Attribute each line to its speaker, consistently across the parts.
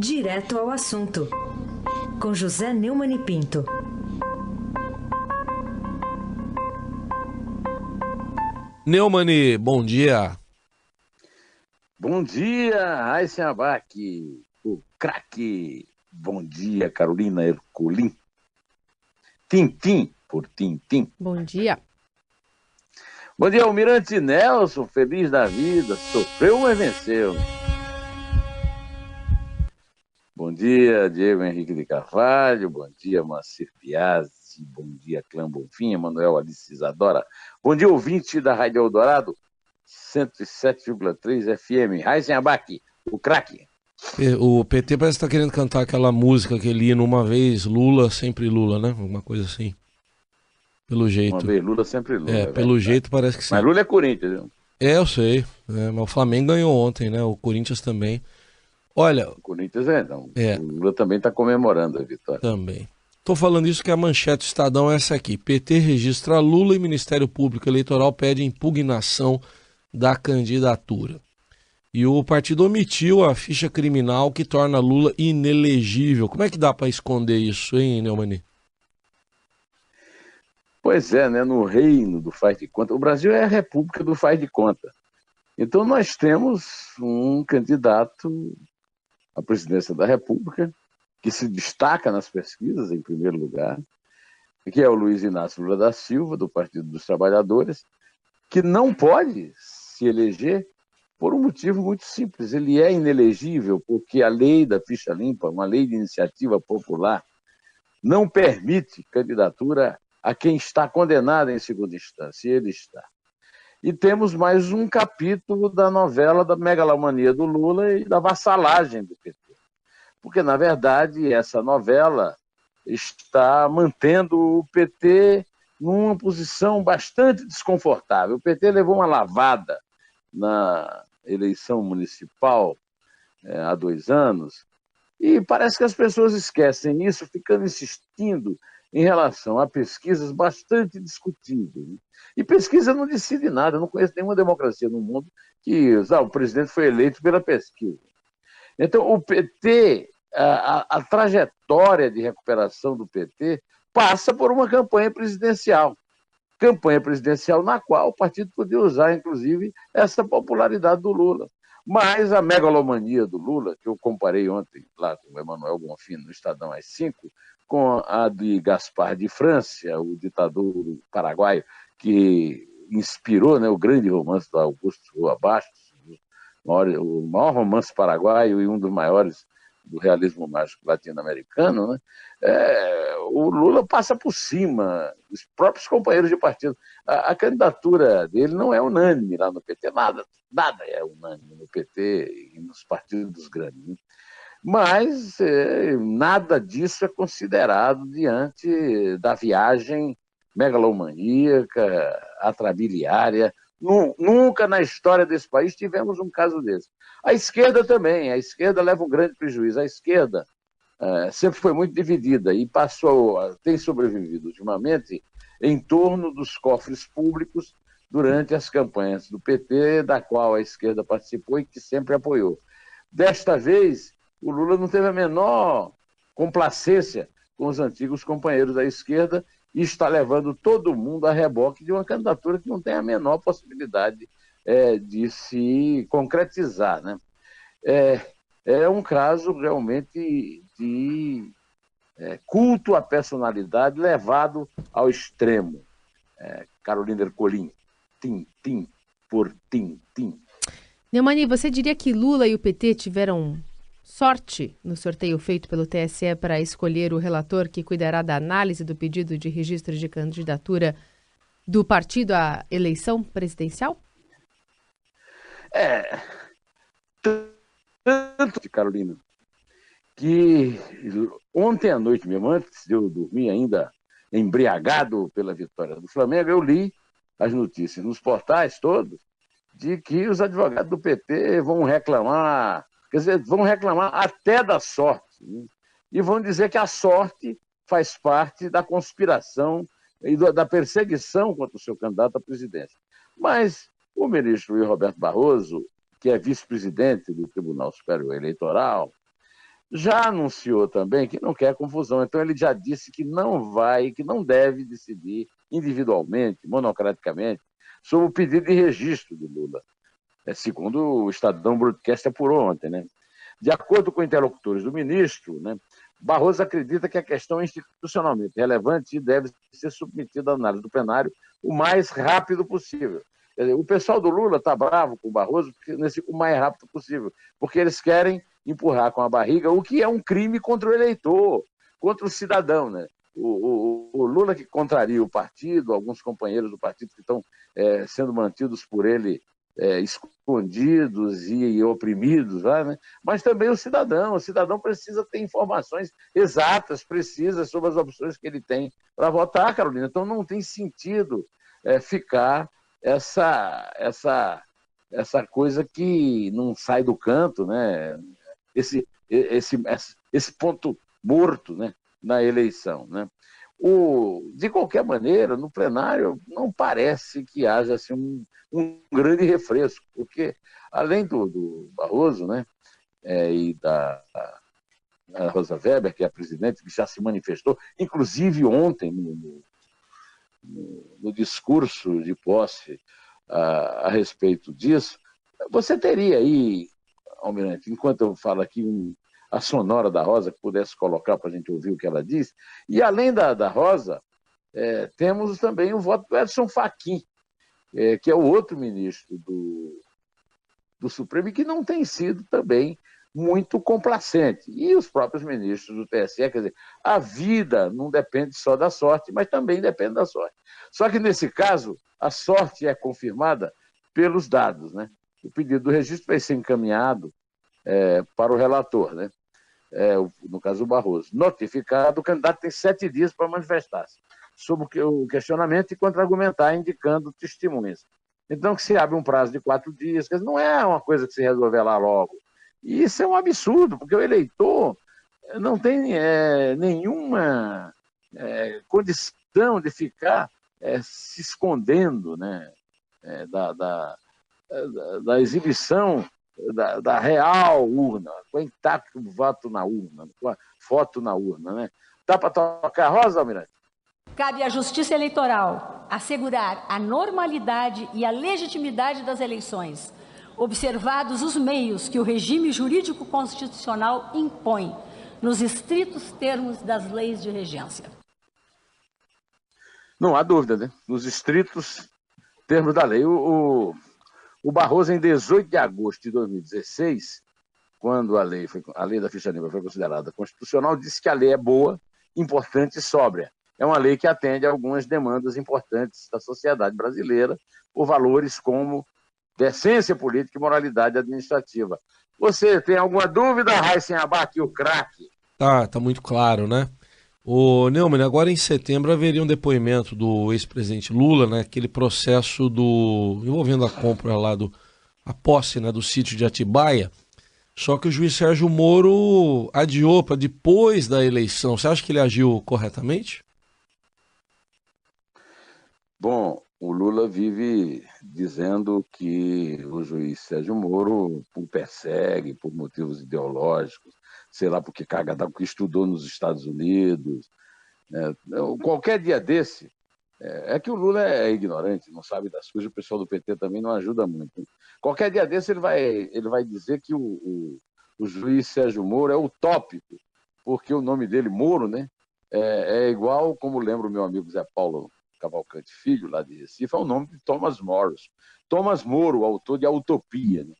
Speaker 1: Direto ao assunto, com José Neumann e Pinto.
Speaker 2: Neumann, bom dia.
Speaker 3: Bom dia, Raíssen Abac, o craque. Bom dia, Carolina Ercolim. Tintim por Tintim.
Speaker 4: Bom dia.
Speaker 3: Bom dia, Almirante Nelson, feliz da vida, sofreu, mas venceu. Bom dia, Diego Henrique de Carvalho, bom dia, Moacir Piazzi, bom dia, Clã Bonfim, Emanuel Alice Isadora, bom dia, ouvinte da Rádio Eldorado, 107,3 FM, Raíssen Abac, o craque.
Speaker 2: O PT parece que está querendo cantar aquela música que ele ia numa vez, Lula, sempre Lula, né? Alguma coisa assim. Pelo jeito.
Speaker 3: Uma vez Lula, sempre Lula.
Speaker 2: Pelo jeito parece que sim.
Speaker 3: Mas Lula é Corinthians, viu?
Speaker 2: Eu sei. Mas o Flamengo ganhou ontem, né? O Corinthians também. Olha...
Speaker 3: O Corinthians não. O Lula também está comemorando a vitória.
Speaker 2: Também. Tô falando isso que a manchete do Estadão é essa aqui. PT registra Lula e Ministério Público Eleitoral pede impugnação da candidatura. E o partido omitiu a ficha criminal que torna Lula inelegível. Como é que dá para esconder isso, hein, Neumann?
Speaker 3: Pois é, né? No reino do faz de conta. O Brasil é a república do faz de conta. Então nós temos um candidato à presidência da República que se destaca nas pesquisas, em primeiro lugar, que é o Luiz Inácio Lula da Silva, do Partido dos Trabalhadores, que não pode se eleger por um motivo muito simples. Ele é inelegível porque a lei da ficha limpa, uma lei de iniciativa popular, não permite candidatura a quem está condenado em segunda instância, e ele está. E temos mais um capítulo da novela da megalomania do Lula e da vassalagem do PT. Porque, na verdade, essa novela está mantendo o PT numa posição bastante desconfortável. O PT levou uma lavada na eleição municipal há 2 anos e parece que as pessoas esquecem isso, ficando insistindo em relação a pesquisas bastante discutíveis. E pesquisa não decide nada. Eu não conheço nenhuma democracia no mundo que o presidente foi eleito pela pesquisa. Então, o PT, a trajetória de recuperação do PT passa por uma campanha presidencial. Campanha presidencial na qual o partido podia usar, inclusive, essa popularidade do Lula. Mas a megalomania do Lula, que eu comparei ontem lá com o Emanuel Bonfim no Estadão às 5, com a de Gaspar de França, o ditador paraguaio, que inspirou, né, o grande romance do Augusto Rua Bastos, o maior romance paraguaio e um dos maiores do realismo mágico latino-americano, né? O Lula passa por cima dos próprios companheiros de partido. A candidatura dele não é unânime lá no PT, nada é unânime no PT e nos partidos grandes, né? Mas nada disso é considerado diante da viagem megalomaníaca, atrabiliária. Nunca na história desse país tivemos um caso desse. A esquerda também, a esquerda leva um grande prejuízo. A esquerda sempre foi muito dividida e tem sobrevivido ultimamente em torno dos cofres públicos durante as campanhas do PT, da qual a esquerda participou e que sempre apoiou. Desta vez, o Lula não teve a menor complacência com os antigos companheiros da esquerda e está levando todo mundo a reboque de uma candidatura que não tem a menor possibilidade de se concretizar, né? É um caso realmente de culto à personalidade levado ao extremo. Carolina Ercolim, Tintim por Tintim.
Speaker 4: Neumann, você diria que Lula e o PT tiveram sorte no sorteio feito pelo TSE para escolher o relator que cuidará da análise do pedido de registro de candidatura do partido à eleição presidencial?
Speaker 3: Tanto, Carolina, que ontem à noite mesmo, antes de eu dormir ainda embriagado pela vitória do Flamengo, eu li as notícias nos portais todos de que os advogados do PT vão reclamar, quer dizer, vão reclamar até da sorte, né? E vão dizer que a sorte faz parte da conspiração e da perseguição contra o seu candidato à presidência. Mas o ministro Luiz Roberto Barroso, que é vice-presidente do Tribunal Superior Eleitoral, já anunciou também que não quer confusão. Então ele já disse que não vai, que não deve decidir individualmente, monocraticamente, sobre o pedido de registro do Lula, segundo o Estadão Broadcast apurou ontem, né? De acordo com interlocutores do ministro, né, Barroso acredita que a questão é institucionalmente relevante e deve ser submetida à análise do plenário o mais rápido possível. Quer dizer, o pessoal do Lula está bravo com o Barroso o mais rápido possível, porque eles querem empurrar com a barriga o que é um crime contra o eleitor, contra o cidadão, né? O Lula que contraria o partido, alguns companheiros do partido que estão sendo mantidos por ele escondidos e oprimidos, né? Mas também o cidadão precisa ter informações exatas, precisas sobre as opções que ele tem para votar, Carolina. Então não tem sentido ficar essa coisa que não sai do canto, né? Esse ponto morto, né, na eleição, né? De qualquer maneira, no plenário, não parece que haja assim, um grande refresco, porque além do Barroso, né, e da Rosa Weber, que é a presidente, que já se manifestou, inclusive ontem, no discurso de posse a respeito disso, você teria aí, Almirante, enquanto eu falo aqui, a sonora da Rosa, que pudesse colocar para a gente ouvir o que ela diz. E além da Rosa, temos também o voto do Edson Fachin, que é o outro ministro do Supremo, e que não tem sido também muito complacente. E os próprios ministros do TSE, quer dizer, a vida não depende só da sorte, mas também depende da sorte. Só que, nesse caso, a sorte é confirmada pelos dados, né? O pedido do registro vai ser encaminhado para o relator, né? No caso o Barroso. Notificado, o candidato tem 7 dias para manifestar-se sobre o questionamento e contra-argumentar, indicando testemunhas. Então, que se abre um prazo de 4 dias, quer dizer, não é uma coisa que se resolver lá logo. E isso é um absurdo, porque o eleitor não tem nenhuma condição de ficar se escondendo, né, da exibição da real urna, com o intacto voto na urna, com a foto na urna, né? Dá para tocar Rosa, Almirante?
Speaker 5: Cabe à Justiça Eleitoral assegurar a normalidade e a legitimidade das eleições, observados os meios que o regime jurídico constitucional impõe, nos estritos termos das leis de regência.
Speaker 3: Não há dúvida, né? Nos estritos termos da lei. O Barroso, em 18 de agosto de 2016, quando a lei da ficha limpa foi considerada constitucional, disse que a lei é boa, importante e sóbria. É uma lei que atende a algumas demandas importantes da sociedade brasileira por valores como decência política e moralidade administrativa. Você tem alguma dúvida, Raíssen Abac, o craque?
Speaker 2: Tá muito claro, né? Ô, Neumann, agora em setembro haveria um depoimento do ex-presidente Lula, né? Aquele processo envolvendo a compra lá a posse, né, do sítio de Atibaia. Só que o juiz Sérgio Moro adiou para depois da eleição. Você acha que ele agiu corretamente?
Speaker 3: Bom, o Lula vive dizendo que o juiz Sérgio Moro o persegue por motivos ideológicos, sei lá, porque que estudou nos Estados Unidos. Qualquer dia desse, é que o Lula é ignorante, não sabe das coisas, o pessoal do PT também não ajuda muito. Qualquer dia desse ele vai dizer que o juiz Sérgio Moro é utópico, porque o nome dele, Moro, né, é igual, como lembra o meu amigo Zé Paulo Cavalcante Filho, lá de Recife, é o nome de Thomas Morris. Thomas Moro, autor de A Utopia, né?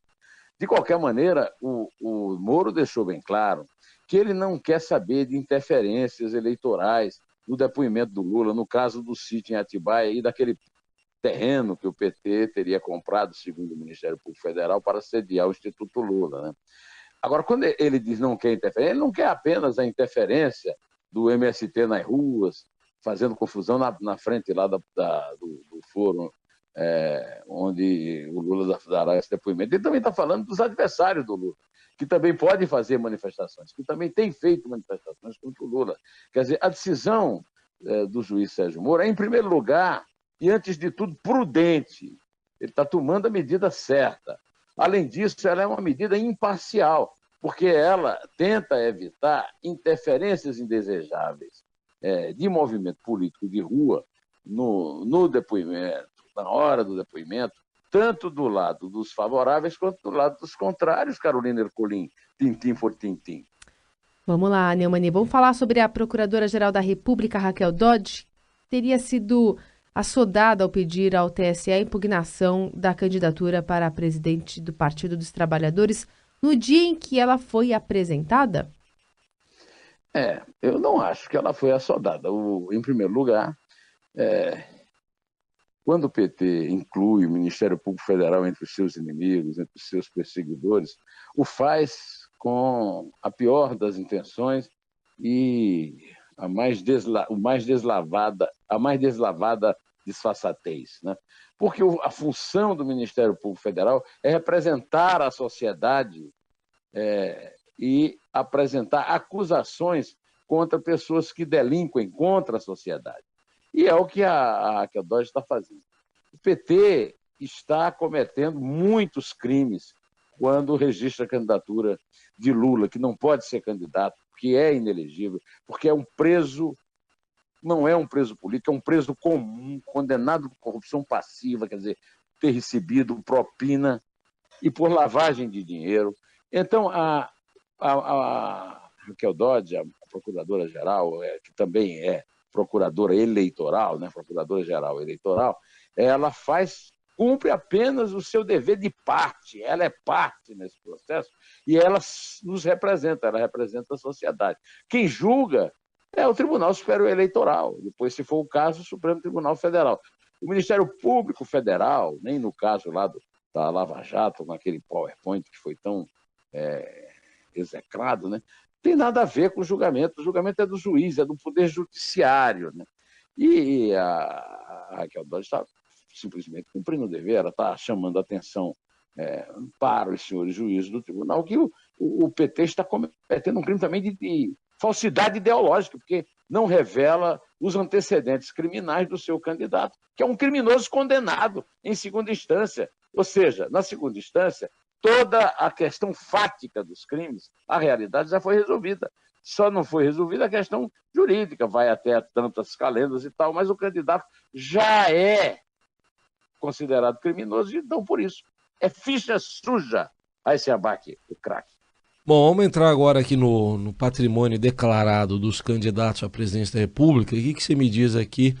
Speaker 3: De qualquer maneira, o Moro deixou bem claro que ele não quer saber de interferências eleitorais no depoimento do Lula, no caso do sítio em Atibaia e daquele terreno que o PT teria comprado, segundo o Ministério Público Federal, para sediar o Instituto Lula, né? Agora, quando ele diz não quer interferência, ele não quer apenas a interferência do MST nas ruas, fazendo confusão na frente lá do fórum, onde o Lula dará esse depoimento. Ele também está falando dos adversários do Lula, que também podem fazer manifestações, que também têm feito manifestações contra o Lula. Quer dizer, a decisão do juiz Sérgio Moro é, em primeiro lugar, e antes de tudo, prudente. Ele está tomando a medida certa. Além disso, ela é uma medida imparcial, porque ela tenta evitar interferências indesejáveis de movimento político de rua no depoimento, na hora do depoimento, tanto do lado dos favoráveis quanto do lado dos contrários, Carolina Ercolim, tintim por tintim.
Speaker 4: Vamos lá, Neumani, vamos falar sobre a Procuradora-Geral da República, Raquel Dodge, que teria sido assodada ao pedir ao TSE a impugnação da candidatura para a presidente do Partido dos Trabalhadores no dia em que ela foi apresentada?
Speaker 3: Eu não acho que ela foi assodada. Em primeiro lugar, quando o PT inclui o Ministério Público Federal entre os seus inimigos, entre os seus perseguidores, o faz com a pior das intenções e a mais deslavada disfarçatez, né? Porque a função do Ministério Público Federal é representar a sociedade e apresentar acusações contra pessoas que delinquem contra a sociedade. E é o que a Raquel Dodge está fazendo. O PT está cometendo muitos crimes quando registra a candidatura de Lula, que não pode ser candidato, que é inelegível, porque é um preso, não é um preso político, é um preso comum, condenado por corrupção passiva, quer dizer, ter recebido propina e por lavagem de dinheiro. Então, a Raquel Dodge, a procuradora-geral, que também é procuradora eleitoral, né, procuradora-geral eleitoral, ela cumpre apenas o seu dever de parte, ela é parte nesse processo e ela nos representa, ela representa a sociedade. Quem julga é o Tribunal Superior Eleitoral, depois, se for o caso, o Supremo Tribunal Federal. O Ministério Público Federal, nem no caso lá da Lava Jato, naquele PowerPoint que foi tão execrado, né, tem nada a ver com o julgamento é do juiz, é do Poder Judiciário, né? E a Raquel Dodge está simplesmente cumprindo o dever, ela está chamando a atenção para os senhores juízes do tribunal que o PT está cometendo um crime também de falsidade ideológica, porque não revela os antecedentes criminais do seu candidato, que é um criminoso condenado em segunda instância. Ou seja, na segunda instância, toda a questão fática dos crimes, a realidade já foi resolvida. Só não foi resolvida a questão jurídica, vai até tantas calendas e tal, mas o candidato já é considerado criminoso, então por isso é ficha suja a esse abaque, o craque.
Speaker 2: Bom, vamos entrar agora aqui no patrimônio declarado dos candidatos à presidência da República. O que você me diz aqui?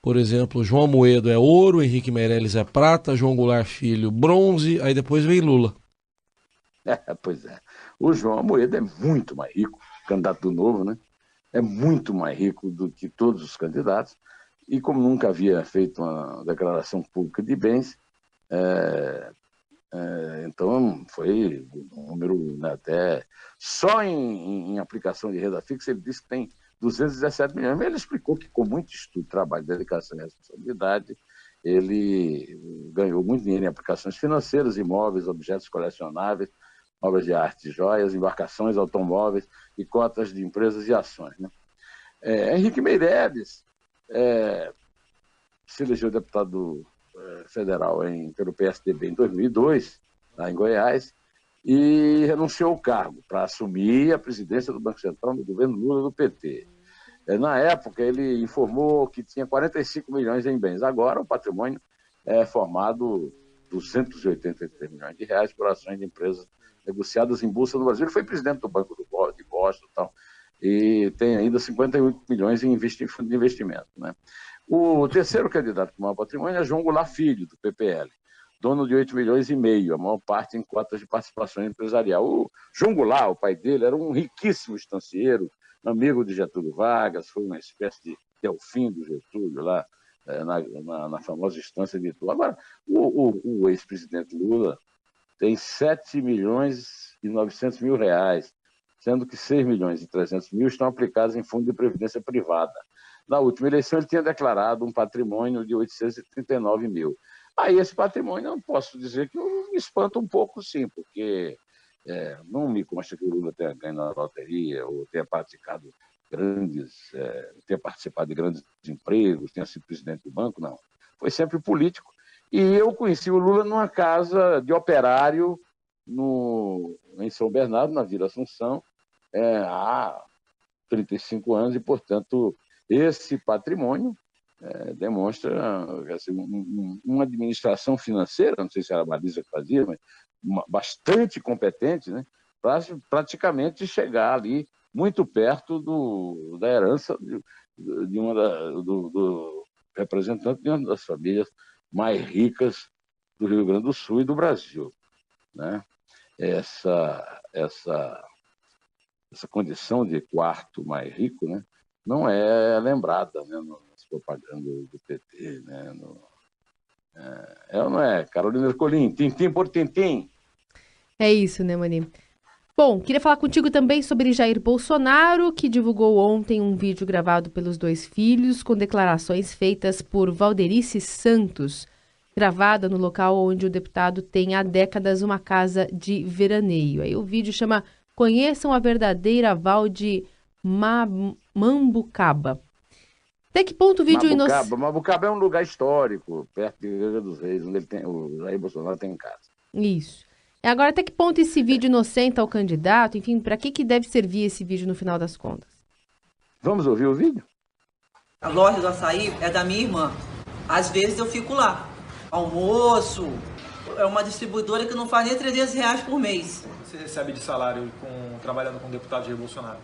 Speaker 2: Por exemplo, João Amoedo é ouro, Henrique Meirelles é prata, João Goulart Filho bronze, aí depois vem Lula.
Speaker 3: Pois é. O João Amoedo é muito mais rico, candidato do Novo, né? É muito mais rico do que todos os candidatos. E como nunca havia feito uma declaração pública de bens, então foi um número, né, até só em aplicação de renda fixa, ele disse que tem 217 milhões. Mas ele explicou que com muito estudo, trabalho, dedicação e responsabilidade, ele ganhou muito dinheiro em aplicações financeiras, imóveis, objetos colecionáveis, obras de arte, joias, embarcações, automóveis e cotas de empresas e ações, né? Henrique Meirelles se elegeu deputado federal pelo PSDB em 2002, lá em Goiás, e renunciou ao cargo para assumir a presidência do Banco Central no governo Lula do PT. Na época, ele informou que tinha 45 milhões em bens. Agora, o patrimônio é formado 283 milhões de reais por ações de empresas negociadas em bolsa no Brasil. Ele foi presidente do Banco de Boston e tal, e tem ainda 58 milhões em fundo de investimento, né? O terceiro candidato com maior patrimônio é João Goulart Filho, do PPL, dono de 8 milhões e meio, a maior parte em cotas de participação empresarial. O João Goulart, o pai dele, era um riquíssimo estancieiro, amigo de Getúlio Vargas, foi uma espécie de Delfim do Getúlio lá, na famosa estância de Itu. Agora, o ex-presidente Lula tem 7 milhões e 900 mil reais, sendo que 6 milhões e 300 mil estão aplicados em fundo de previdência privada. Na última eleição, ele tinha declarado um patrimônio de 839 mil. Aí esse patrimônio, eu posso dizer que me espanta um pouco, sim, porque não me consta que o Lula tenha ganho na loteria ou tenha participado de grandes empregos, tenha sido presidente do banco, não. Foi sempre político. E eu conheci o Lula numa casa de operário em São Bernardo, na Vila Assunção, há 35 anos, e, portanto, esse patrimônio demonstra assim, uma administração financeira, não sei se era a Marisa que fazia, mas bastante competente, né, para praticamente chegar ali muito perto da herança do representante de uma das famílias mais ricas do Rio Grande do Sul e do Brasil, né? Essa condição de quarto mais rico, né, não é lembrada, né, nas propagandas do PT. Né, ou não é? Carolina Ercolim, tintim por tintim.
Speaker 4: É isso, né, Mani? Bom, queria falar contigo também sobre Jair Bolsonaro, que divulgou ontem um vídeo gravado pelos dois filhos com declarações feitas por Valderice Santos, gravada no local onde o deputado tem há décadas uma casa de veraneio. Aí o vídeo chama Conheçam a Verdadeira Val de Mambucaba. Até que ponto o vídeo inocente...
Speaker 3: Mambucaba é um lugar histórico, perto de Igreja dos Reis, onde o Jair Bolsonaro tem casa.
Speaker 4: Isso. Agora, até que ponto esse vídeo inocenta o candidato? Enfim, para que deve servir esse vídeo no final das contas?
Speaker 3: Vamos ouvir o vídeo?
Speaker 6: A loja do açaí é da minha irmã. Às vezes eu fico lá. Almoço. É uma distribuidora que não faz nem R$300 por mês.
Speaker 7: Você recebe de salário trabalhando com o deputado Jair Bolsonaro?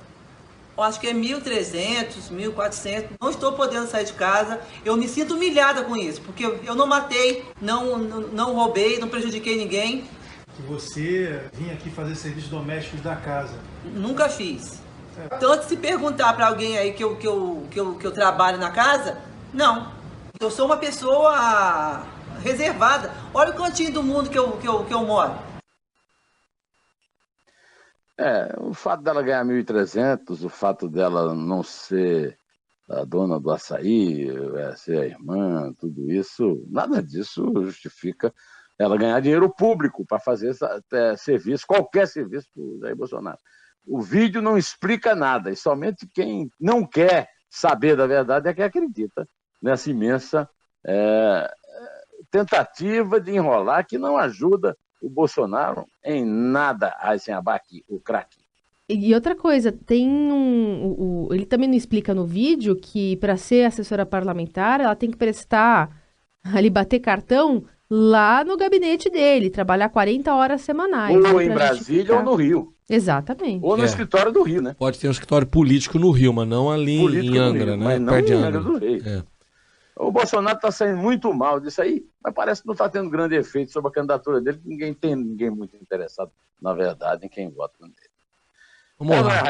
Speaker 6: Eu acho que é 1.300, 1.400. Não estou podendo sair de casa. Eu me sinto humilhada com isso, porque eu não matei, não roubei, não prejudiquei ninguém.
Speaker 8: Que você vinha aqui fazer serviços domésticos da casa.
Speaker 6: Nunca fiz. Tanto se perguntar para alguém aí que eu trabalho na casa, não. Eu sou uma pessoa reservada. Olha o cantinho do mundo que eu moro.
Speaker 3: O fato dela ganhar 1.300, o fato dela não ser a dona do açaí, ser a irmã, tudo isso, nada disso justifica ela ganhar dinheiro público para fazer serviço, qualquer serviço para o Jair Bolsonaro. O vídeo não explica nada, e somente quem não quer saber da verdade é quem acredita nessa imensa tentativa de enrolar que não ajuda o Bolsonaro em nada, Aysen Abac, o craque.
Speaker 4: E outra coisa, tem ele também não explica no vídeo que para ser assessora parlamentar ela tem que bater cartão lá no gabinete dele, trabalhar 40 horas semanais.
Speaker 3: Ou em Brasília ou no Rio.
Speaker 4: Exatamente.
Speaker 3: Ou no escritório do Rio, né?
Speaker 2: Pode ter um escritório político no Rio, mas não ali em Angra, né?
Speaker 3: Mas não em Angra do Rio. O Bolsonaro está saindo muito mal disso aí, mas parece que não está tendo grande efeito sobre a candidatura dele, ninguém muito interessado, na verdade, em quem vota nele.
Speaker 2: Vamos lá.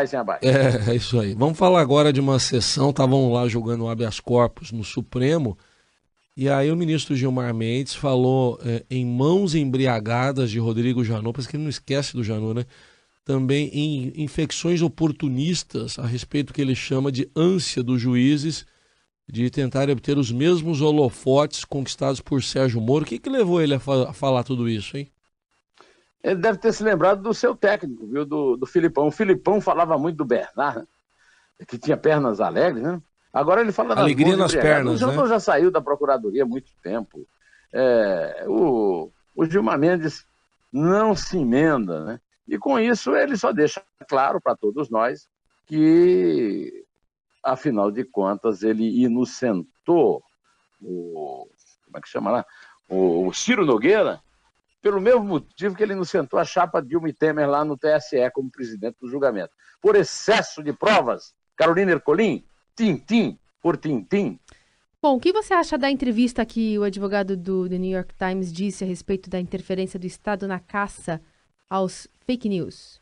Speaker 2: É isso aí. Vamos falar agora de uma sessão, estavam lá jogando o habeas corpus no Supremo, e aí o ministro Gilmar Mendes falou em mãos embriagadas de Rodrigo Janot, parece que ele não esquece do Janot, né? Também em infecções oportunistas, a respeito do que ele chama de ânsia dos juízes de tentarem obter os mesmos holofotes conquistados por Sérgio Moro. O que levou ele a falar tudo isso, hein?
Speaker 3: Ele deve ter se lembrado do seu técnico, viu? Do Filipão. O Filipão falava muito do Bernard, né? Que tinha pernas alegres, né? Agora ele fala
Speaker 2: alegria nas pernas, né? O
Speaker 3: Janot já saiu da Procuradoria há muito tempo. O Gilmar Mendes não se emenda, né? E com isso ele só deixa claro para todos nós que, afinal de contas, ele inocentou como é que chama lá? O Ciro Nogueira, pelo mesmo motivo que ele inocentou a chapa Dilma e Temer lá no TSE como presidente do julgamento. Por excesso de provas, Carolina Ercolim, tintim por tintim.
Speaker 4: Bom, o que você acha da entrevista que o advogado do The New York Times disse a respeito da interferência do Estado na caça aos fake news?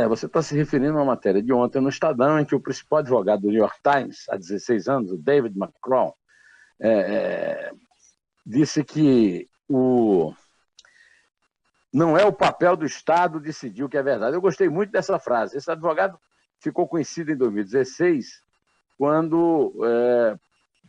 Speaker 3: Você está se referindo a uma matéria de ontem no Estadão, em que o principal advogado do New York Times, há 16 anos, o David McCrum, disse que não é o papel do Estado decidir o que é verdade. Eu gostei muito dessa frase. Esse advogado ficou conhecido em 2016, quando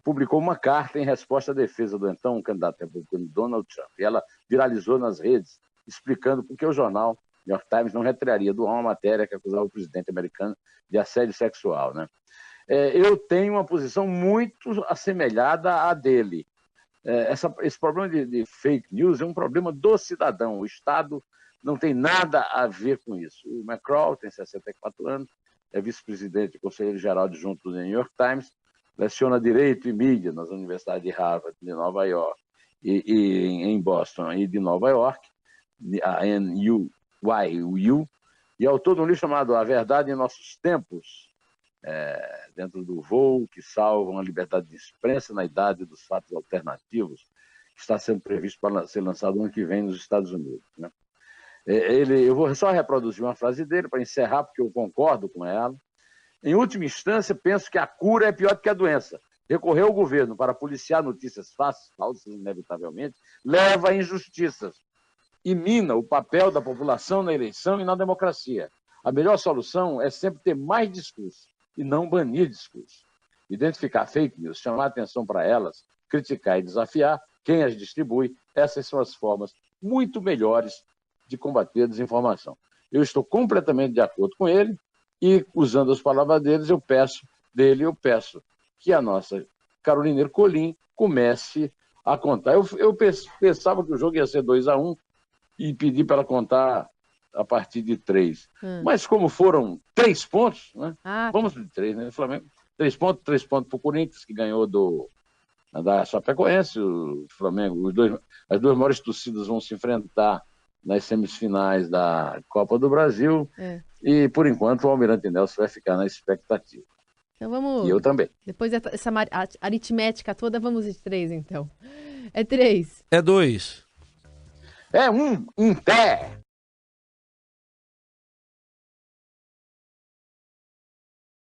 Speaker 3: publicou uma carta em resposta à defesa do então candidato republicano Donald Trump. E ela viralizou nas redes, explicando por que o jornal New York Times não retiraria do ar uma matéria que acusava o presidente americano de assédio sexual, né? Eu tenho uma posição muito assemelhada à dele. Esse problema de fake news é um problema do cidadão. O Estado não tem nada a ver com isso. O McCraw tem 64 anos, é vice-presidente e conselheiro-geral adjunto do New York Times, leciona Direito e Mídia nas universidades de Harvard, de Nova York, e em Boston e de Nova York, a NYU, e é autor de um livro chamado A Verdade em Nossos Tempos, dentro do voo que salvam a liberdade de imprensa na idade dos fatos alternativos, que está sendo previsto para ser lançado no ano que vem nos Estados Unidos, né? Eu vou só reproduzir uma frase dele para encerrar, porque eu concordo com ela. Em última instância, penso que a cura é pior do que a doença. Recorrer ao governo para policiar notícias falsas, inevitavelmente, leva a injustiças e mina o papel da população na eleição e na democracia. A melhor solução é sempre ter mais discurso e não banir discurso. Identificar fake news, chamar atenção para elas, criticar e desafiar quem as distribui, essas são as formas muito melhores de combater a desinformação. Eu estou completamente de acordo com ele e, usando as palavras dele, eu peço que a nossa Carolina Ercolim comece a contar. Eu pensava que o jogo ia ser 2-1 e pedi para ela contar a partir de 3. Mas como foram 3 pontos, né? Vamos de 3, né? O Flamengo, 3 pontos para o Corinthians, que ganhou da Chapecoense. O Flamengo, as duas maiores torcidas vão se enfrentar nas semifinais da Copa do Brasil. E, por enquanto, o Almirante Nelson vai ficar na expectativa.
Speaker 4: Então vamos...
Speaker 3: E eu também.
Speaker 4: Depois dessa aritmética toda, vamos de 3, então. É 3.
Speaker 2: É 2.
Speaker 3: É 1, em pé.